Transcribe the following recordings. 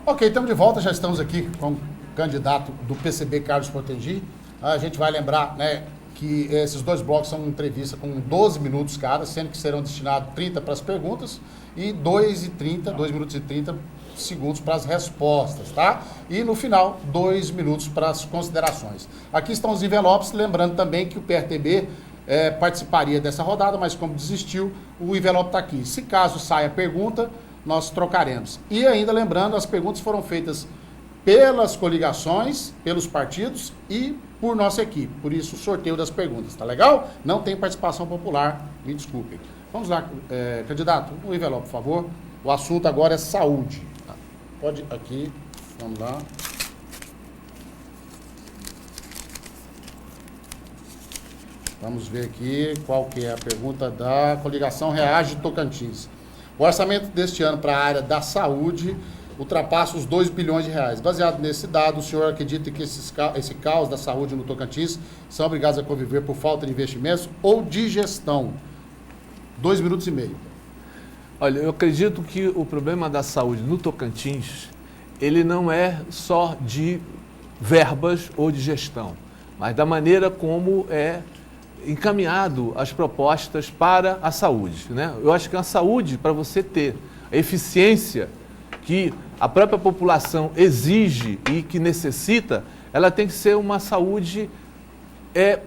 Ok, estamos de volta, já estamos aqui com o candidato do PCB, Carlos Potengi. A gente vai lembrar, né, que esses dois blocos são uma entrevista com 12 minutos cada, sendo que serão destinados 30 para as perguntas e 2 minutos e 30 segundos para as respostas, tá? E no final, 2 minutos para as considerações. Aqui estão os envelopes, lembrando também que o PRTB participaria dessa rodada, mas como desistiu, o envelope está aqui. Se caso saia pergunta, nós trocaremos. E ainda lembrando, as perguntas foram feitas pelas coligações, pelos partidos e por nossa equipe. Por isso, o sorteio das perguntas, tá legal? Não tem participação popular, me desculpem. Vamos lá, candidato, um envelope, por favor. O assunto agora é saúde. Pode aqui, vamos lá. Vamos ver aqui qual que é a pergunta da coligação Reage Tocantins. O orçamento deste ano para a área da saúde ultrapassa os 2 bilhões de reais. Baseado nesse dado, o senhor acredita que esse caos da saúde no Tocantins são obrigados a conviver por falta de investimentos ou de gestão? 2 minutos e meio. Olha, eu acredito que o problema da saúde no Tocantins, ele não é só de verbas ou de gestão, mas da maneira como é encaminhado as propostas para a saúde, né? Eu acho que a saúde, para você ter a eficiência que a própria população exige e que necessita, ela tem que ser uma saúde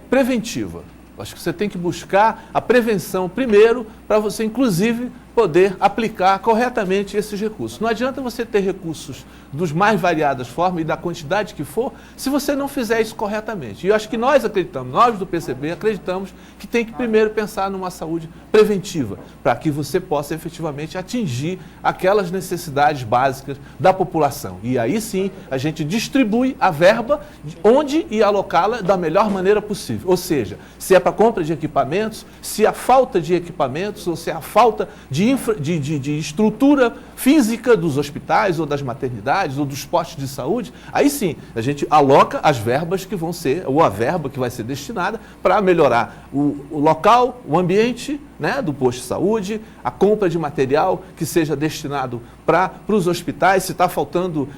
preventiva. Eu acho que você tem que buscar a prevenção primeiro para você, inclusive, poder aplicar corretamente esses recursos. Não adianta você ter recursos dos mais variadas formas e da quantidade que for, se você não fizer isso corretamente. E eu acho que nós acreditamos, nós do PCB acreditamos que tem que primeiro pensar numa saúde preventiva, para que você possa efetivamente atingir aquelas necessidades básicas da população. E aí sim, a gente distribui a verba onde e alocá-la da melhor maneira possível. Ou seja, se é para compra de equipamentos, se a falta de equipamentos ou se a falta de estrutura física dos hospitais ou das maternidades ou dos postos de saúde, aí sim, a gente aloca as verbas que vão ser, ou a verba que vai ser destinada para melhorar o local, o ambiente, né, do posto de saúde, a compra de material que seja destinado para os hospitais, se está faltando,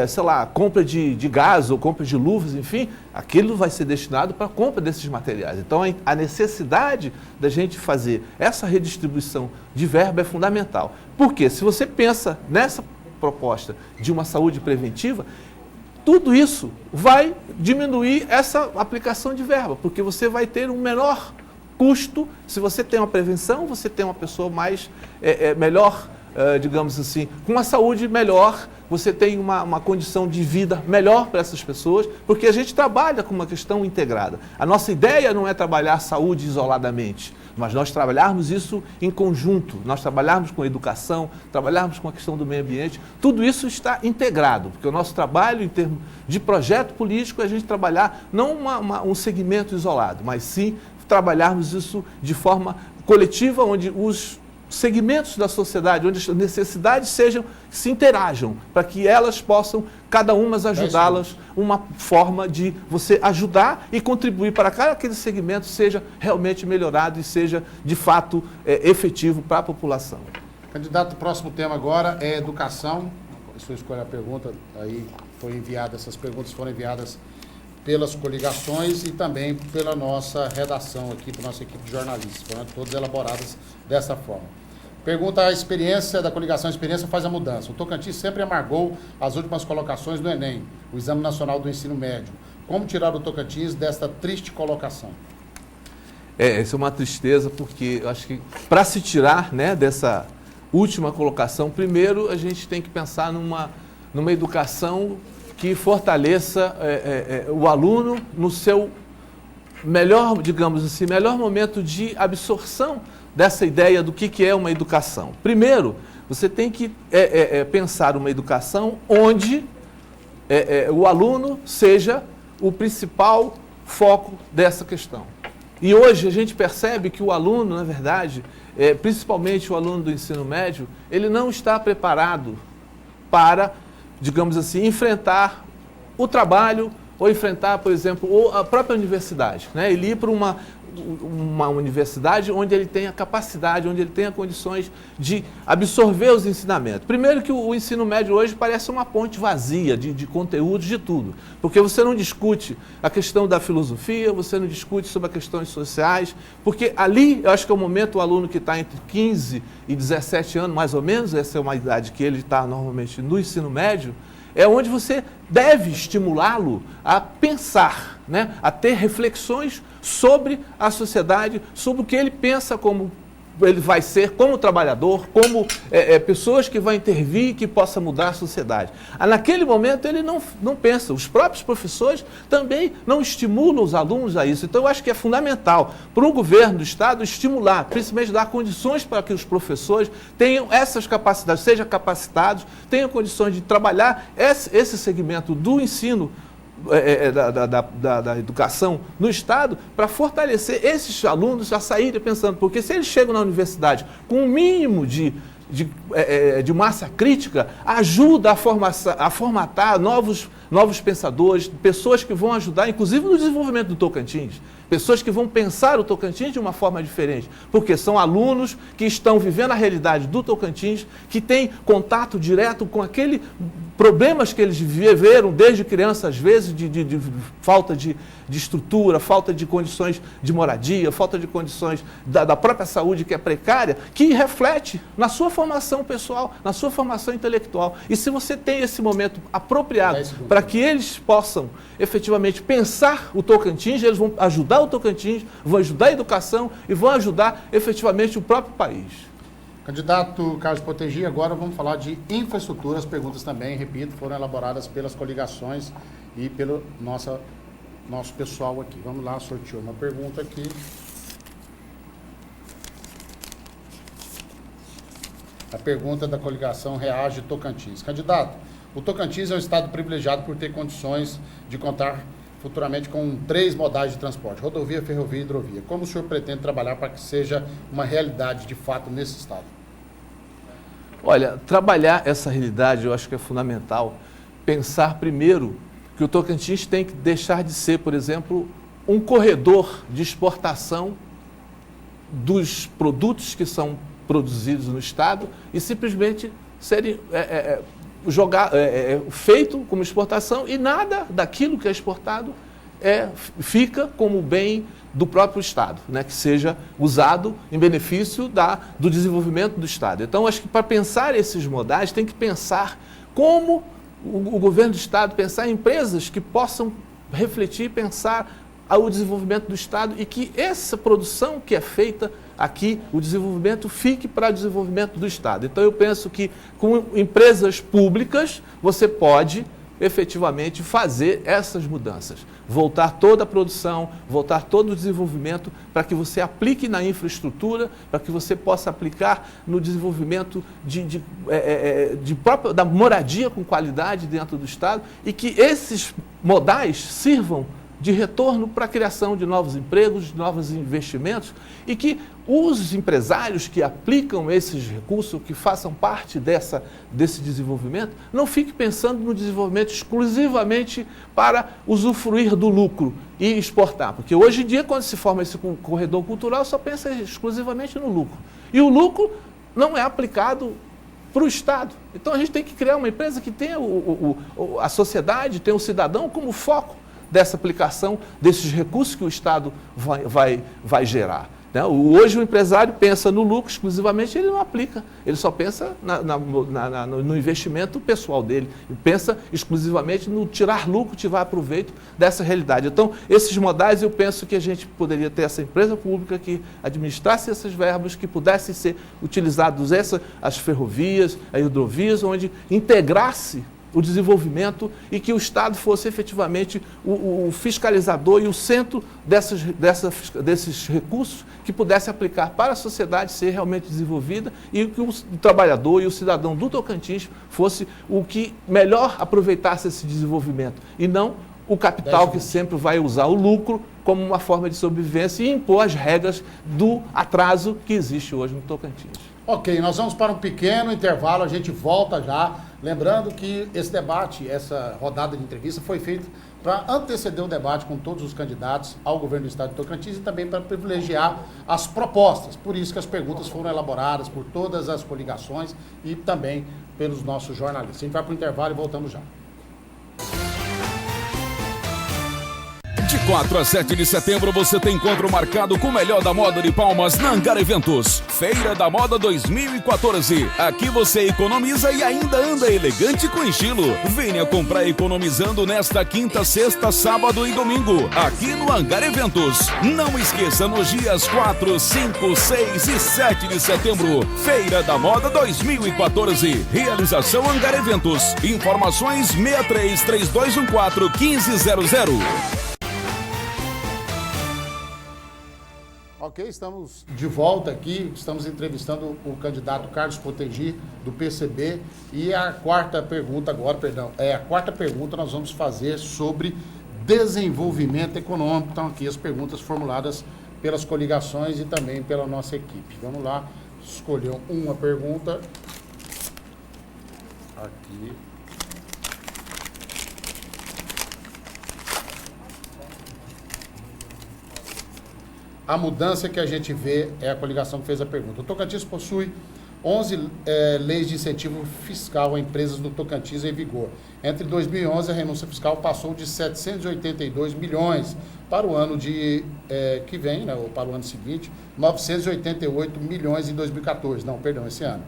sei lá, compra de gás ou compra de luvas, enfim, aquilo vai ser destinado para a compra desses materiais. Então, a necessidade da gente fazer essa redistribuição de verba é fundamental. Porque se você pensa nessa proposta de uma saúde preventiva, tudo isso vai diminuir essa aplicação de verba, porque você vai ter um menor custo. Se você tem uma prevenção, você tem uma pessoa mais, melhor, digamos assim, com uma saúde melhor, você tem uma condição de vida melhor para essas pessoas, porque a gente trabalha com uma questão integrada. A nossa ideia não é trabalhar saúde isoladamente, mas nós trabalharmos isso em conjunto, nós trabalharmos com a educação, trabalharmos com a questão do meio ambiente, tudo isso está integrado, porque o nosso trabalho em termos de projeto político é a gente trabalhar não um segmento isolado, mas sim trabalharmos isso de forma coletiva, onde os segmentos da sociedade, onde as necessidades se interajam, para que elas possam, cada uma ajudá-las, uma forma de você ajudar e contribuir para que aquele segmento seja realmente melhorado e seja, de fato, efetivo para a população. Candidato, o próximo tema agora é educação. A sua escolha a pergunta, aí foi enviada, essas perguntas foram enviadas pelas coligações e também pela nossa redação aqui, pela nossa equipe de jornalistas, foram todas elaboradas dessa forma. Pergunta: a experiência da coligação, a experiência faz a mudança. O Tocantins sempre amargou as últimas colocações do Enem, o Exame Nacional do Ensino Médio. Como tirar o Tocantins desta triste colocação? Isso é uma tristeza, porque eu acho que para se tirar, né, dessa última colocação, primeiro a gente tem que pensar numa educação que fortaleça o aluno no seu melhor, digamos assim, melhor momento de absorção dessa ideia do que é uma educação. Primeiro, você tem que pensar uma educação onde o aluno seja o principal foco dessa questão. E hoje a gente percebe que o aluno, na verdade, principalmente o aluno do ensino médio, ele não está preparado para, digamos assim, enfrentar o trabalho ou enfrentar, por exemplo, a própria universidade, né? Ele ir para uma universidade onde ele tenha capacidade, onde ele tenha condições de absorver os ensinamentos. Primeiro que o ensino médio hoje parece uma ponte vazia de conteúdos, de tudo, porque você não discute a questão da filosofia, você não discute sobre as questões sociais, porque ali, eu acho que é o momento, o aluno que está entre 15 e 17 anos, mais ou menos, essa é uma idade que ele está normalmente no ensino médio, é onde você deve estimulá-lo a pensar, né? A ter reflexões sobre a sociedade, sobre o que ele pensa como ele vai ser como trabalhador, como pessoas que vão intervir, que possa mudar a sociedade. Naquele momento ele não pensa, os próprios professores também não estimulam os alunos a isso. Então eu acho que é fundamental para o governo do Estado estimular, principalmente dar condições para que os professores tenham essas capacidades, sejam capacitados, tenham condições de trabalhar esse segmento do ensino da educação no Estado para fortalecer esses alunos a saírem pensando, porque se eles chegam na universidade com um mínimo de massa crítica, ajuda a formatar novos pensadores, pessoas que vão ajudar, inclusive no desenvolvimento do Tocantins, pessoas que vão pensar o Tocantins de uma forma diferente, porque são alunos que estão vivendo a realidade do Tocantins, que têm contato direto com aqueles problemas que eles viveram desde criança, às vezes, de falta de estrutura, falta de condições de moradia, falta de condições da própria saúde, que é precária, que reflete na sua formação pessoal, na sua formação intelectual. E se você tem esse momento apropriado para que eles possam efetivamente pensar o Tocantins, eles vão ajudar o Tocantins, vão ajudar a educação e vão ajudar efetivamente o próprio país. Candidato Carlos Potengi, agora vamos falar de infraestrutura. As perguntas também, repito, foram elaboradas pelas coligações e pelo nosso pessoal aqui. Vamos lá, sorteou uma pergunta aqui. A pergunta da coligação Reage Tocantins. Candidato, o Tocantins é um estado privilegiado por ter condições de contar futuramente com 3 modais de transporte, rodovia, ferrovia e hidrovia. Como o senhor pretende trabalhar para que seja uma realidade de fato nesse estado? Olha, trabalhar essa realidade eu acho que é fundamental. Pensar primeiro que o Tocantins tem que deixar de ser, por exemplo, um corredor de exportação dos produtos que são produzidos no estado e simplesmente serem feito como exportação e nada daquilo que é exportado fica como bem do próprio Estado, né, que seja usado em benefício do desenvolvimento do Estado. Então, acho que para pensar esses modais, tem que pensar como o governo do Estado, pensar em empresas que possam refletir, pensar o desenvolvimento do Estado e que essa produção que é feita aqui, o desenvolvimento fique para o desenvolvimento do Estado. Então eu penso que com empresas públicas você pode efetivamente fazer essas mudanças, voltar toda a produção, voltar todo o desenvolvimento para que você aplique na infraestrutura, para que você possa aplicar no desenvolvimento da moradia com qualidade dentro do Estado e que esses modais sirvam de retorno para a criação de novos empregos, de novos investimentos e que os empresários que aplicam esses recursos, que façam parte desse desenvolvimento, não fiquem pensando no desenvolvimento exclusivamente para usufruir do lucro e exportar. Porque hoje em dia, quando se forma esse corredor cultural, só pensa exclusivamente no lucro. E o lucro não é aplicado para o Estado. Então a gente tem que criar uma empresa que tenha a sociedade, tenha o cidadão como foco dessa aplicação desses recursos que o Estado vai gerar. Né? Hoje o empresário pensa no lucro exclusivamente, ele não aplica, ele só pensa no investimento pessoal dele, ele pensa exclusivamente no tirar lucro, tirar proveito dessa realidade. Então, esses modais eu penso que a gente poderia ter essa empresa pública que administrasse esses verbos, que pudessem ser utilizados as ferrovias, as hidrovias, onde integrasse o desenvolvimento e que o Estado fosse efetivamente o fiscalizador e o centro desses recursos que pudesse aplicar para a sociedade ser realmente desenvolvida e que o trabalhador e o cidadão do Tocantins fosse o que melhor aproveitasse esse desenvolvimento e não o capital que sempre vai usar o lucro como uma forma de sobrevivência e impor as regras do atraso que existe hoje no Tocantins. Ok, nós vamos para um pequeno intervalo, a gente volta já. Lembrando que esse debate, essa rodada de entrevista foi feita para anteceder o debate com todos os candidatos ao governo do estado de Tocantins e também para privilegiar as propostas. Por isso que as perguntas foram elaboradas por todas as coligações e também pelos nossos jornalistas. A gente vai para o intervalo e voltamos já. De 4 a 7 de setembro você tem encontro marcado com o melhor da moda de Palmas na Angar Eventos. Feira da Moda 2014. Aqui você economiza e ainda anda elegante com estilo. Venha comprar economizando nesta quinta, sexta, sábado e domingo. Aqui no Angar Eventos. Não esqueça, nos dias 4, 5, 6 e 7 de setembro. Feira da Moda 2014. Realização Angar Eventos. Informações 63 3214 1500. Ok, estamos de volta aqui, estamos entrevistando o candidato Carlos Potengi, do PCB, e a quarta pergunta nós vamos fazer sobre desenvolvimento econômico. Então aqui as perguntas formuladas pelas coligações e também pela nossa equipe. Vamos lá, escolher uma pergunta. Aqui. A mudança que a gente vê é a coligação que fez a pergunta. O Tocantins possui 11 leis de incentivo fiscal a empresas do Tocantins em vigor. Entre 2011, a renúncia fiscal passou de 782 milhões para o ano que vem, né, ou para o ano seguinte, 988 milhões em 2014. Não, perdão, esse ano.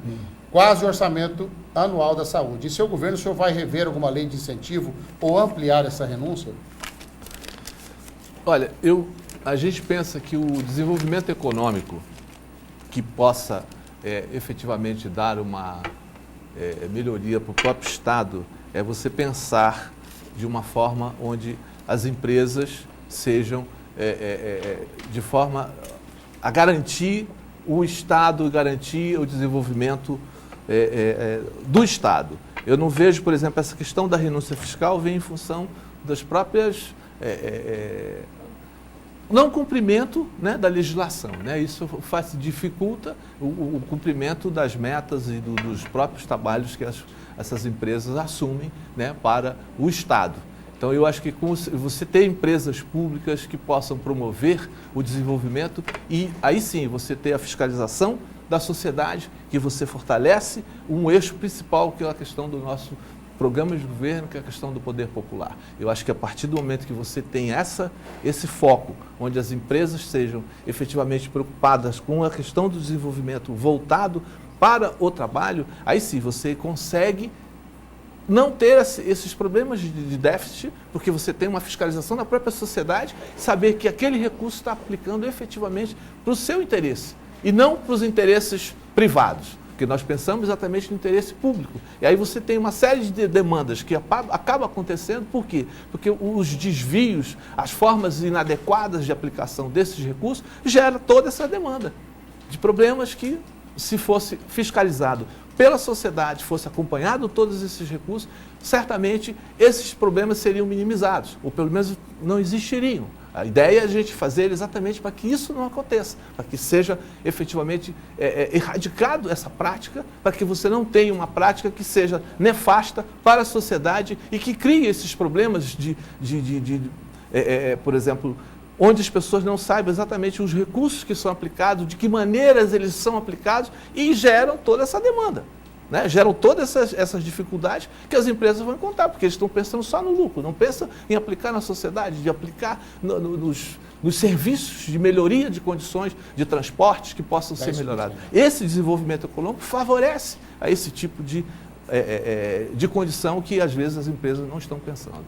Quase o orçamento anual da saúde. Em seu governo, o senhor vai rever alguma lei de incentivo ou ampliar essa renúncia? Olha, a gente pensa que o desenvolvimento econômico que possa efetivamente dar uma melhoria para o próprio Estado é você pensar de uma forma onde as empresas sejam de forma a garantir o Estado, garantir o desenvolvimento do Estado. Eu não vejo, por exemplo, essa questão da renúncia fiscal vem em função das próprias não cumprimento, né, da legislação, né? Isso dificulta o cumprimento das metas e dos próprios trabalhos que essas empresas assumem, né, para o Estado. Então, eu acho que você ter empresas públicas que possam promover o desenvolvimento e aí sim você ter a fiscalização da sociedade, que você fortalece um eixo principal, que é a questão do nosso programa de governo, que é a questão do poder popular. Eu acho que a partir do momento que você tem esse foco, onde as empresas sejam efetivamente preocupadas com a questão do desenvolvimento voltado para o trabalho, aí sim você consegue não ter esses problemas de déficit, porque você tem uma fiscalização da própria sociedade, saber que aquele recurso está aplicando efetivamente para o seu interesse e não para os interesses privados. Porque nós pensamos exatamente no interesse público. E aí você tem uma série de demandas que acaba acontecendo, por quê? Porque os desvios, as formas inadequadas de aplicação desses recursos, gera toda essa demanda de problemas que, se fosse fiscalizado pela sociedade, fosse acompanhado todos esses recursos, certamente esses problemas seriam minimizados, ou pelo menos não existiriam. A ideia é a gente fazer exatamente para que isso não aconteça, para que seja efetivamente erradicado essa prática, para que você não tenha uma prática que seja nefasta para a sociedade e que crie esses problemas por exemplo, onde as pessoas não saibam exatamente os recursos que são aplicados, de que maneiras eles são aplicados e geram toda essa demanda. Né? Geram todas essas dificuldades que as empresas vão encontrar, porque eles estão pensando só no lucro, não pensam em aplicar na sociedade, de aplicar nos serviços de melhoria de condições de transportes que possam ser melhorados. Esse desenvolvimento econômico favorece a esse tipo de condição que às vezes as empresas não estão pensando.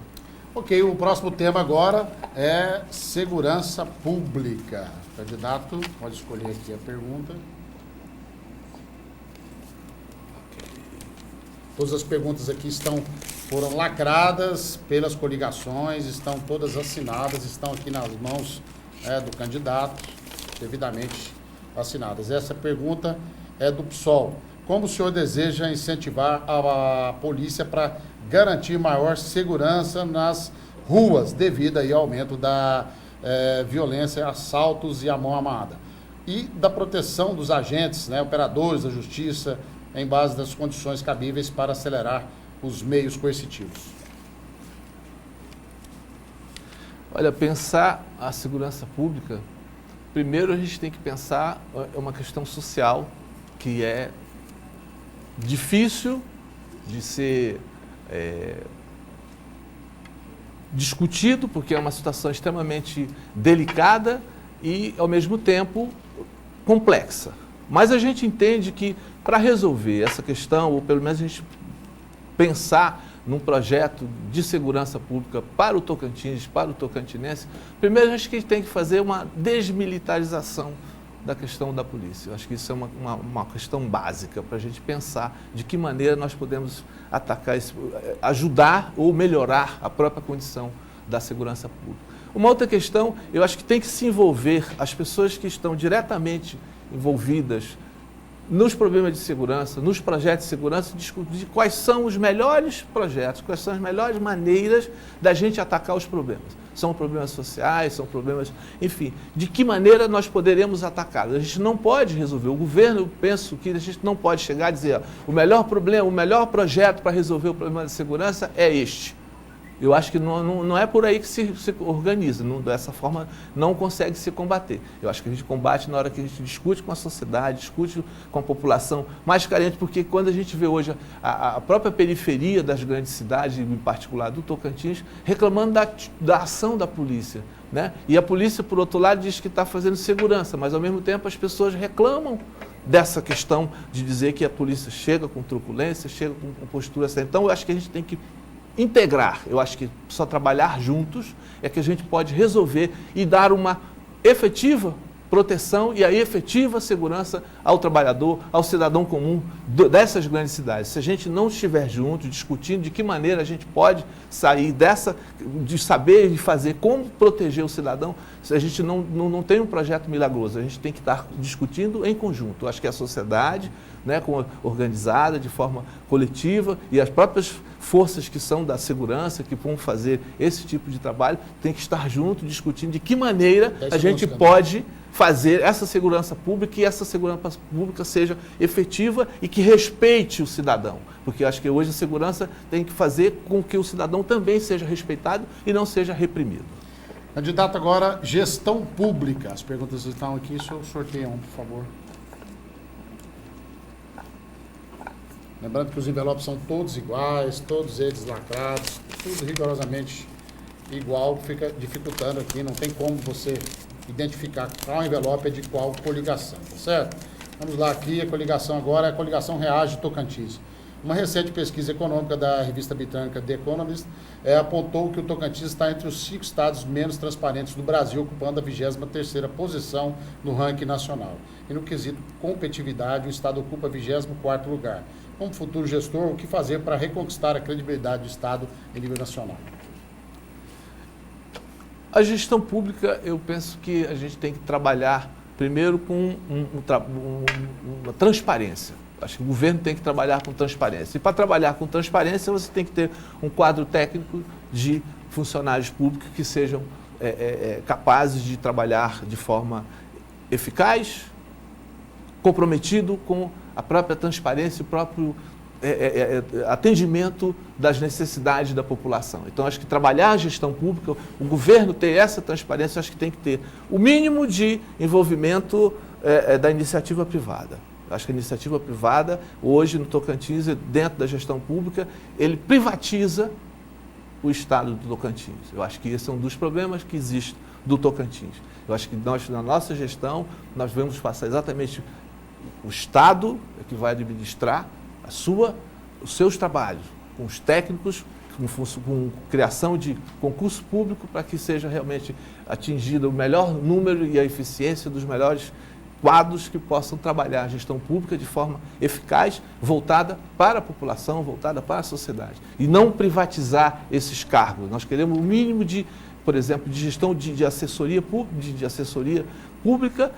Ok, o próximo tema agora é segurança pública. O candidato pode escolher aqui a pergunta. Todas as perguntas aqui foram lacradas pelas coligações, estão todas assinadas, estão aqui nas mãos do candidato, devidamente assinadas. Essa pergunta é do PSOL. Como o senhor deseja incentivar a polícia para garantir maior segurança nas ruas, devido aí ao aumento da violência, assaltos e a mão armada? e da proteção dos agentes, né, operadores da justiça, em base das condições cabíveis para acelerar os meios coercitivos. Olha, pensar a segurança pública, primeiro a gente tem que pensar uma questão social que é difícil de ser discutido, porque é uma situação extremamente delicada e, ao mesmo tempo, complexa. Mas a gente entende que, para resolver essa questão, ou pelo menos a gente pensar num projeto de segurança pública para o Tocantins, para o tocantinense, primeiro acho que a gente tem que fazer uma desmilitarização da questão da polícia. Eu acho que isso é uma questão básica para a gente pensar de que maneira nós podemos atacar, ajudar ou melhorar a própria condição da segurança pública. Uma outra questão, eu acho que tem que se envolver as pessoas que estão diretamente envolvidas nos problemas de segurança, nos projetos de segurança, discutir quais são os melhores projetos, quais são as melhores maneiras da gente atacar os problemas. São problemas sociais, são problemas, enfim, de que maneira nós poderemos atacá-los. A gente não pode resolver, o governo, eu penso que a gente não pode chegar a dizer, ó, o melhor problema, o melhor projeto para resolver o problema de segurança é este. Eu acho que não é por aí que se organiza, dessa forma não consegue se combater. Eu acho que a gente combate na hora que a gente discute com a sociedade, discute com a população mais carente, porque quando a gente vê hoje a própria periferia das grandes cidades, em particular do Tocantins, reclamando da ação da polícia, né? E a polícia, por outro lado, diz que está fazendo segurança, mas ao mesmo tempo as pessoas reclamam dessa questão de dizer que a polícia chega com truculência, chega com postura assim. Então eu acho que a gente tem que integrar, eu acho que só trabalhar juntos é que a gente pode resolver e dar uma efetiva proteção e a efetiva segurança ao trabalhador, ao cidadão comum dessas grandes cidades. Se a gente não estiver junto, discutindo de que maneira a gente pode sair de saber e fazer como proteger o cidadão, a gente não tem um projeto milagroso, a gente tem que estar discutindo em conjunto. Eu acho que a sociedade, né, organizada de forma coletiva e as próprias forças que são da segurança, que vão fazer esse tipo de trabalho, tem que estar junto, discutindo de que maneira a gente pode fazer essa segurança pública e essa segurança pública seja efetiva e que respeite o cidadão. Porque eu acho que hoje a segurança tem que fazer com que o cidadão também seja respeitado e não seja reprimido. Candidato agora, gestão pública. As perguntas estão aqui, o senhor sorteia um, por favor. Lembrando que os envelopes são todos iguais, todos eles lacrados, tudo rigorosamente igual, fica dificultando aqui, não tem como você identificar qual envelope é de qual coligação, tá certo? Vamos lá aqui, a coligação agora é a coligação Reage Tocantins. Uma recente pesquisa econômica da revista britânica The Economist apontou que o Tocantins está entre os 5 estados menos transparentes do Brasil, ocupando a 23ª posição no ranking nacional. E no quesito competitividade, o estado ocupa 24º lugar. Como futuro gestor, o que fazer para reconquistar a credibilidade do estado em nível nacional? A gestão pública, eu penso que a gente tem que trabalhar primeiro com uma transparência. Acho que o governo tem que trabalhar com transparência. E para trabalhar com transparência, você tem que ter um quadro técnico de funcionários públicos que sejam capazes de trabalhar de forma eficaz, comprometido com a própria transparência, o próprio atendimento das necessidades da população. Então, acho que trabalhar a gestão pública, o governo ter essa transparência, acho que tem que ter o mínimo de envolvimento da iniciativa privada. Acho que a iniciativa privada, hoje no Tocantins, dentro da gestão pública, ele privatiza o estado do Tocantins. Eu acho que esse é um dos problemas que existe do Tocantins. Eu acho que nós, na nossa gestão, nós devemos passar exatamente o Estado que vai administrar os seus trabalhos, com os técnicos, com criação de concurso público para que seja realmente atingido o melhor número e a eficiência dos melhores quadros que possam trabalhar a gestão pública de forma eficaz, voltada para a população, voltada para a sociedade. E não privatizar esses cargos. Nós queremos o mínimo de, por exemplo, de gestão de assessoria pública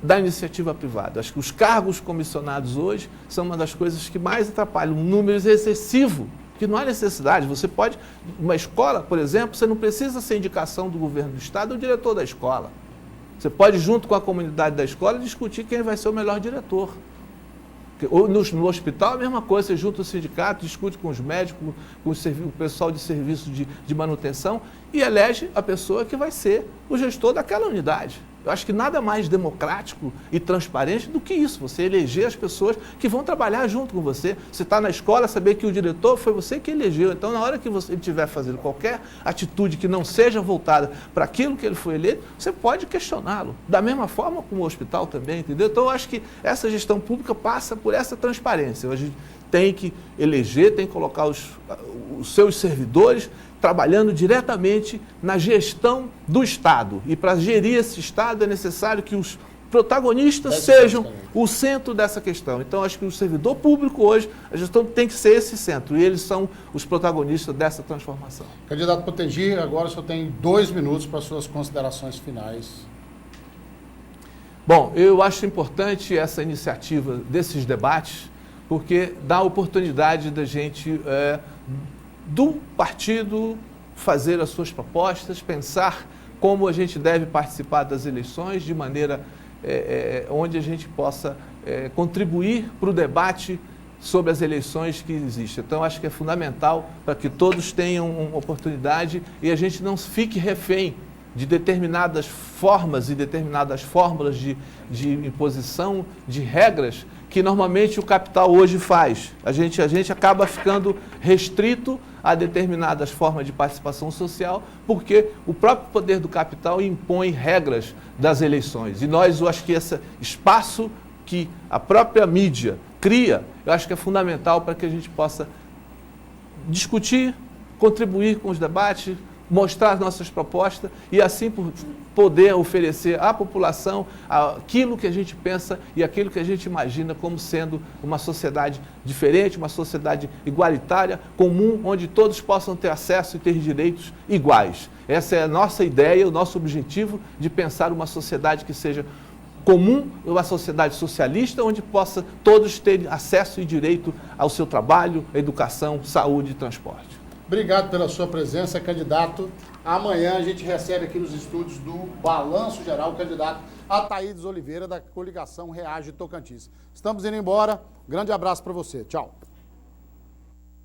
da iniciativa privada. Acho que os cargos comissionados hoje são uma das coisas que mais atrapalham. Um número excessivo, que não há necessidade. Você pode, uma escola, por exemplo, você não precisa ser indicação do governo do estado ou diretor da escola. Você pode, junto com a comunidade da escola, discutir quem vai ser o melhor diretor. Ou no hospital, a mesma coisa, você junta o sindicato, discute com os médicos, com o pessoal de serviço de manutenção e elege a pessoa que vai ser o gestor daquela unidade. Eu acho que nada mais democrático e transparente do que isso, você eleger as pessoas que vão trabalhar junto com você. Você está na escola, saber que o diretor foi você que elegeu. Então, na hora que você estiver fazendo qualquer atitude que não seja voltada para aquilo que ele foi eleito, você pode questioná-lo. Da mesma forma como o hospital também, entendeu? Então, eu acho que essa gestão pública passa por essa transparência. A gente tem que eleger, tem que colocar os seus servidores trabalhando diretamente na gestão do Estado. E para gerir esse Estado é necessário que os protagonistas sejam o centro dessa questão. Então, acho que o servidor público hoje, a gestão tem que ser esse centro. E eles são os protagonistas dessa transformação. Candidato Potengi, agora o senhor tem 2 minutos para suas considerações finais. Bom, eu acho importante essa iniciativa desses debates, porque dá a oportunidade da gente, do partido, fazer as suas propostas, pensar como a gente deve participar das eleições de maneira onde a gente possa contribuir para o debate sobre as eleições que existem. Então, acho que é fundamental para que todos tenham uma oportunidade e a gente não fique refém de determinadas formas e determinadas fórmulas de imposição de regras que normalmente o capital hoje faz. A gente acaba ficando restrito a determinadas formas de participação social, porque o próprio poder do capital impõe regras das eleições. E nós, eu acho que esse espaço que a própria mídia cria, eu acho que é fundamental para que a gente possa discutir, contribuir com os debates, mostrar nossas propostas e assim poder oferecer à população aquilo que a gente pensa e aquilo que a gente imagina como sendo uma sociedade diferente, uma sociedade igualitária, comum, onde todos possam ter acesso e ter direitos iguais. Essa é a nossa ideia, o nosso objetivo de pensar uma sociedade que seja comum, uma sociedade socialista, onde possa todos terem acesso e direito ao seu trabalho, educação, saúde e transporte. Obrigado pela sua presença, candidato. Amanhã a gente recebe aqui nos estúdios do Balanço Geral o candidato Ataídes Oliveira, da coligação Reage Tocantins. Estamos indo embora. Grande abraço para você. Tchau.